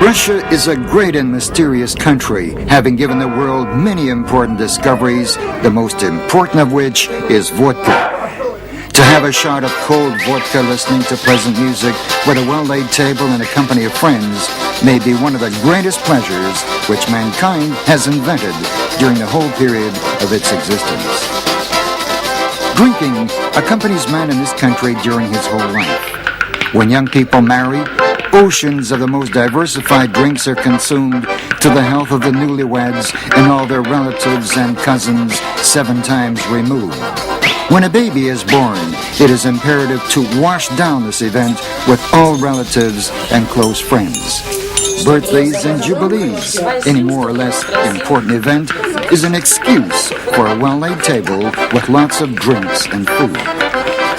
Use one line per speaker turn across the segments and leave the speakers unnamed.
Russia is a great and mysterious country, having given the world many important discoveries, the most important of which is vodka. To have a shot of cold vodka listening to pleasant music with a well-laid table and a company of friends may be one of the greatest pleasures which mankind has invented during the whole period of its existence. Drinking accompanies man in this country during his whole life. When young people marry, oceans of the most diversified drinks are consumed to the health of the newlyweds and all their relatives and cousins 7 times removed. When a baby is born, it is imperative to wash down this event with all relatives and close friends. Birthdays and jubilees, any more or less important event, is an excuse for a well-laid table with lots of drinks and food.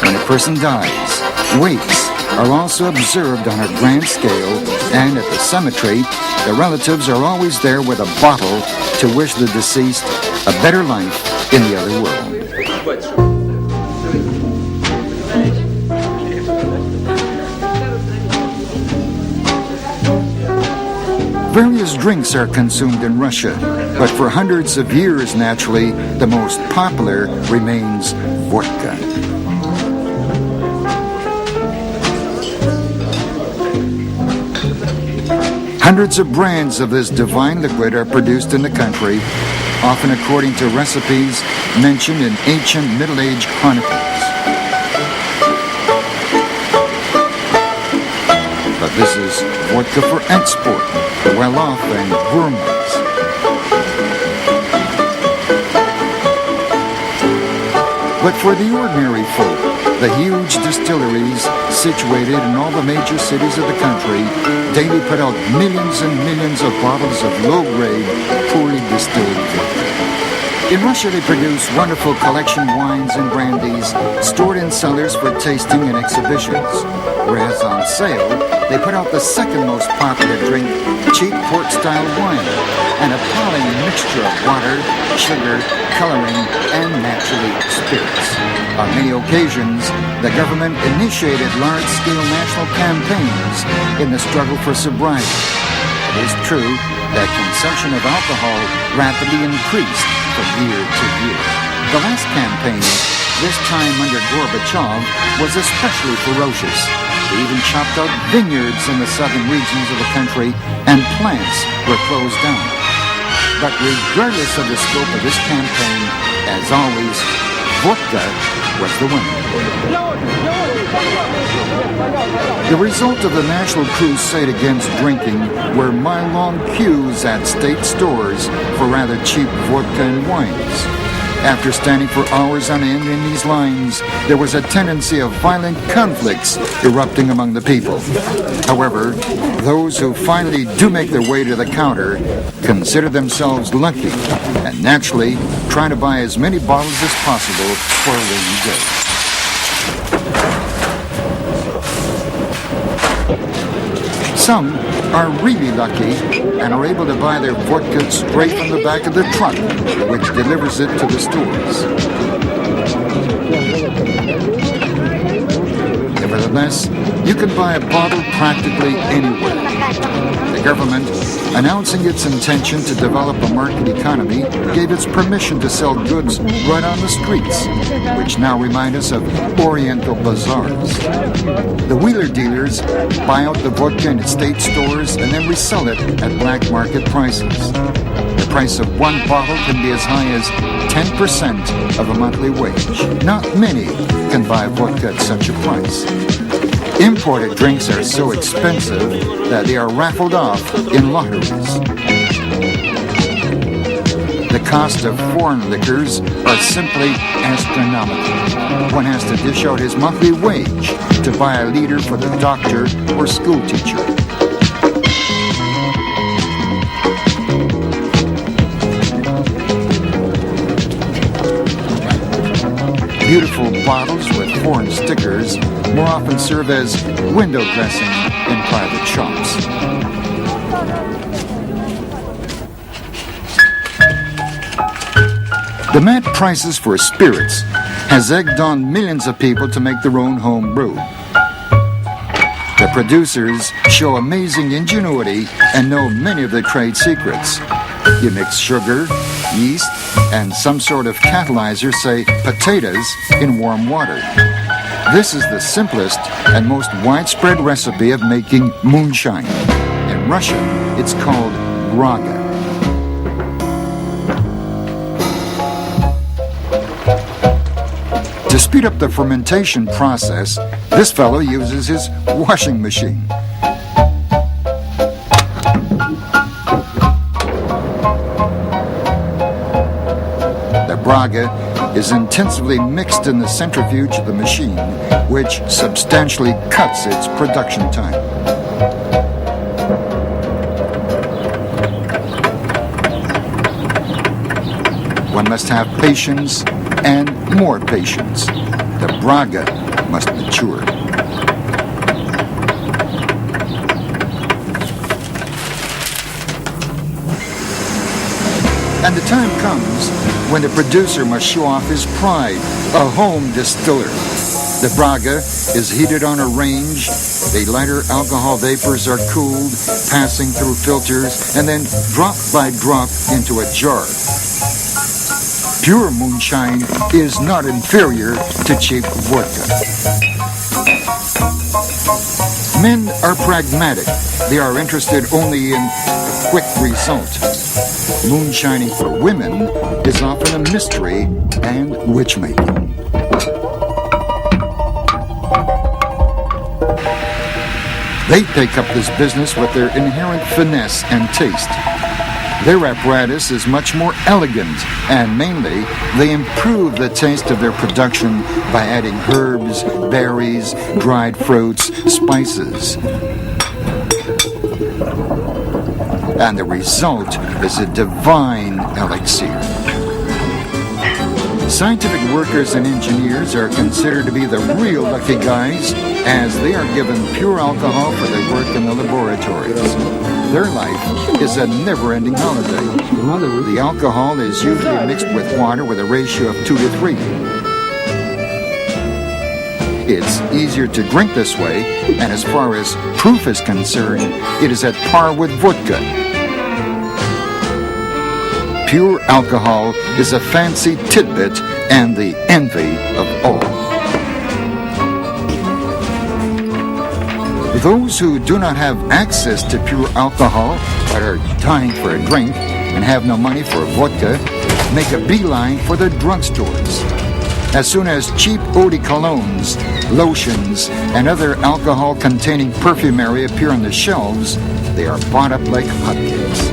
When a person dies, wakes are also observed on a grand scale, and at the cemetery, the relatives are always there with a bottle to wish the deceased a better life in the other world. Various drinks are consumed in Russia, but for hundreds of years, naturally, the most popular remains vodka. Hundreds of brands of this divine liquid are produced in the country, often according to recipes mentioned in ancient Middle Age chronicles. But this is vodka for export, the well-off and gourmets. But for the ordinary folk, the huge distilleries situated in all the major cities of the country daily put out millions and millions of bottles of low-grade, poorly distilled vodka. In Russia, they produce wonderful collection wines and brandies stored in cellars for tasting and exhibitions, whereas on sale, they put out the second most popular drink, cheap port-style wine, an appalling mixture of water, sugar, coloring, and naturally spirits. On many occasions, the government initiated large-scale national campaigns in the struggle for sobriety. It is true that consumption of alcohol rapidly increased from year to year. The last campaign, this time under Gorbachev, was especially ferocious. They even chopped out vineyards in the southern regions of the country, and plants were closed down. But regardless of the scope of this campaign, as always, vodka was the winner. The result of the national crusade against drinking were mile-long queues at state stores for rather cheap vodka and wines. After standing for hours on end in these lines, there was a tendency of violent conflicts erupting among the people. However, those who finally do make their way to the counter consider themselves lucky and naturally try to buy as many bottles as possible for a rainy day. Some are really lucky and are able to buy their vodka straight from the back of the truck, which delivers it to the stores. Nevertheless, you can buy a bottle practically anywhere. The government, announcing its intention to develop a market economy, gave its permission to sell goods right on the streets, which now remind us of Oriental bazaars. The wheeler dealers buy out the vodka in state stores and then resell it at black market prices. The price of one bottle can be as high as 10% of a monthly wage. Not many can buy vodka at such a price. Imported drinks are so expensive that they are raffled off in lotteries. The cost of foreign liquors are simply astronomical. One has to dish out his monthly wage to buy a liter for the doctor or school teacher. Beautiful bottles with foreign stickers more often serve as window dressing in private shops. The mad prices for spirits has egged on millions of people to make their own home brew. The producers show amazing ingenuity and know many of the trade secrets. You mix sugar, yeast, and some sort of catalyzer, say potatoes, in warm water. This is the simplest and most widespread recipe of making moonshine. In Russian, it's called braga. To speed up the fermentation process, this fellow uses his washing machine. The braga is intensively mixed in the centrifuge of the machine, which substantially cuts its production time. One must have patience and more patience. The braga must mature. And the time comes when the producer must show off his pride, a home distiller. The braga is heated on a range. The lighter alcohol vapors are cooled, passing through filters, and then drop by drop into a jar. Pure moonshine is not inferior to cheap vodka. Men are pragmatic. They are interested only in a quick result. Moonshining for women is often a mystery and witch-making. They take up this business with their inherent finesse and taste. Their apparatus is much more elegant, and mainly, they improve the taste of their production by adding herbs, berries, dried fruits, spices. And the result is a divine elixir. Scientific workers and engineers are considered to be the real lucky guys, as they are given pure alcohol for their work in the laboratories. Their life is a never-ending holiday. The alcohol is usually mixed with water with a ratio of 2 to 3. It's easier to drink this way, and as far as proof is concerned, it is at par with vodka. Pure alcohol is a fancy tidbit and the envy of all. Those who do not have access to pure alcohol but are dying for a drink and have no money for vodka make a beeline for the drugstores. As soon as cheap eau de colognes, lotions, and other alcohol-containing perfumery appear on the shelves, they are bought up like hotcakes.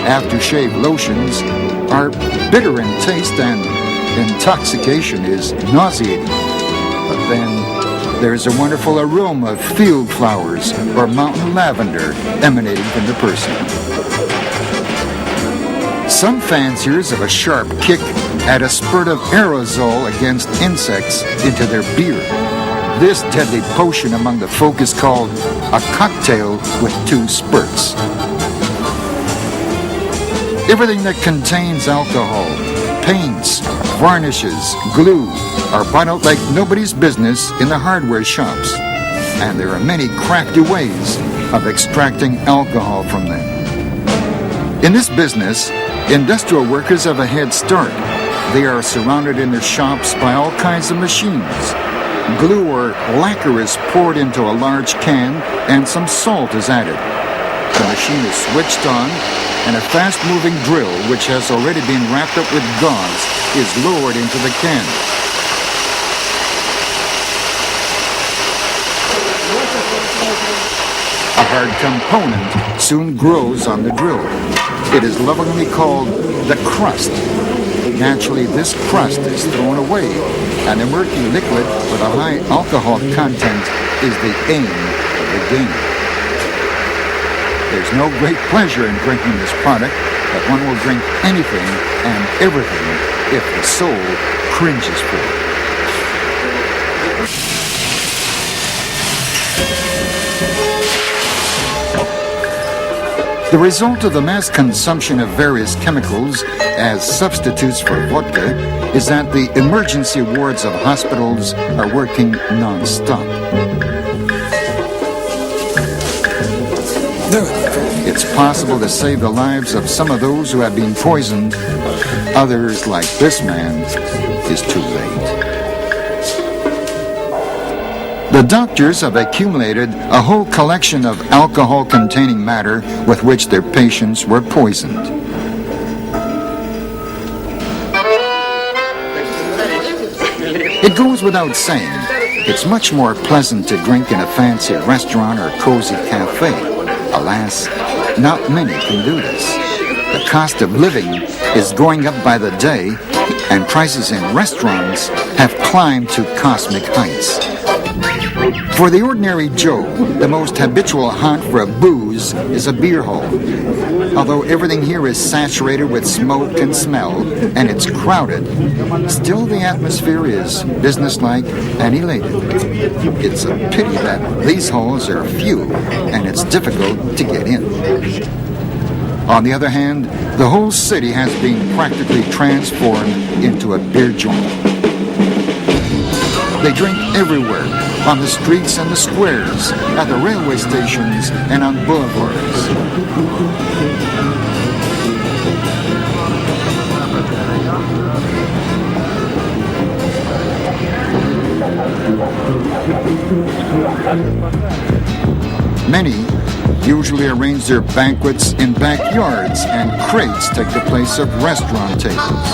Aftershave lotions are bitter in taste and intoxication is nauseating. But then there's a wonderful aroma of field flowers or mountain lavender emanating from the person. Some fanciers of a sharp kick add a spurt of aerosol against insects into their beer. This deadly potion among the folk is called a cocktail with 2 spurts. Everything that contains alcohol, paints, varnishes, glue, are bought out like nobody's business in the hardware shops. And there are many crafty ways of extracting alcohol from them. In this business, industrial workers have a head start. They are surrounded in their shops by all kinds of machines. Glue or lacquer is poured into a large can and some salt is added. The machine is switched on and a fast-moving drill, which has already been wrapped up with gauze, is lowered into the can. A hard component soon grows on the drill. It is lovingly called the crust. Naturally, this crust is thrown away, and the murky liquid with a high alcohol content is the aim of the game. There's no great pleasure in drinking this product, but one will drink anything and everything if the soul cringes for it. The result of the mass consumption of various chemicals as substitutes for vodka is that the emergency wards of hospitals are working non-stop. It's possible to save the lives of some of those who have been poisoned. Others, like this man, is too late. The doctors have accumulated a whole collection of alcohol-containing matter with which their patients were poisoned. It goes without saying, it's much more pleasant to drink in a fancy restaurant or cozy cafe. Alas, not many can do this. The cost of living is going up by the day, and prices in restaurants have climbed to cosmic heights. For the ordinary Joe, the most habitual haunt for a booze is a beer hall. Although everything here is saturated with smoke and smell, and it's crowded, still the atmosphere is businesslike and elated. It's a pity that these halls are few, and it's difficult to get in. On the other hand, the whole city has been practically transformed into a beer joint. They drink everywhere, on the streets and the squares, at the railway stations and on boulevards. Many usually arrange their banquets in backyards, and crates take the place of restaurant tables.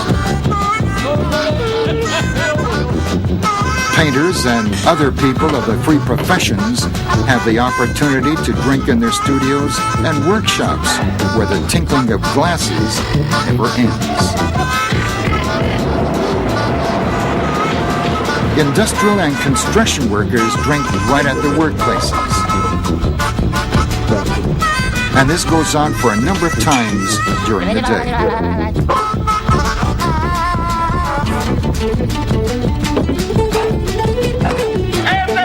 Painters and other people of the free professions have the opportunity to drink in their studios and workshops where the tinkling of glasses never ends. Industrial and construction workers drink right at the workplaces. And this goes on for a number of times during the day.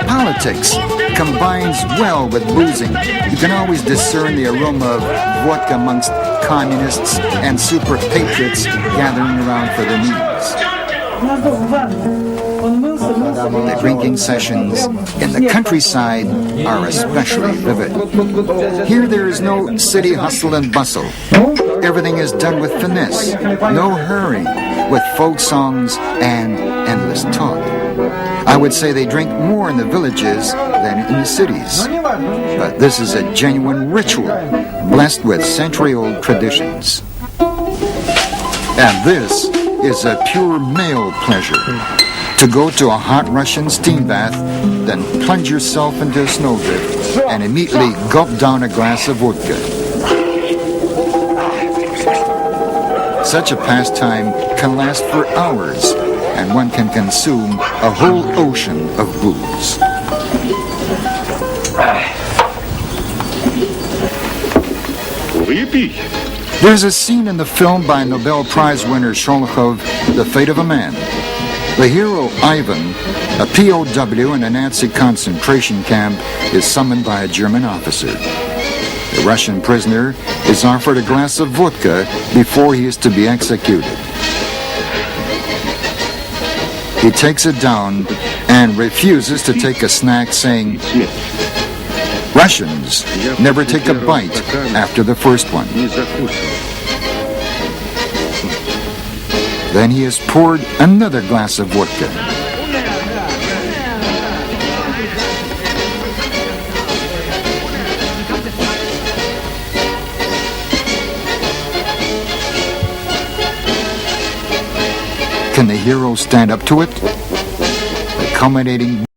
Politics combines well with boozing. You can always discern the aroma of vodka amongst communists and super patriots gathering around for their meetings. The drinking sessions in the countryside are especially vivid. Here there is no city hustle and bustle. Everything is done with finesse, no hurry, with folk songs and endless talk. I would say they drink more in the villages than in the cities. But this is a genuine ritual, blessed with century-old traditions. And this is a pure male pleasure. To go to a hot Russian steam bath, then plunge yourself into a snowdrift and immediately gulp down a glass of vodka. Such a pastime can last for hours, and one can consume a whole ocean of booze. There's a scene in the film by Nobel Prize winner Sholokhov, The Fate of a Man. The hero Ivan, a POW in a Nazi concentration camp, is summoned by a German officer. The Russian prisoner is offered a glass of vodka before he is to be executed. He takes it down and refuses to take a snack, saying, "Russians never take a bite after the first one." Then he has poured another glass of vodka. Can the hero stand up to it? The culminating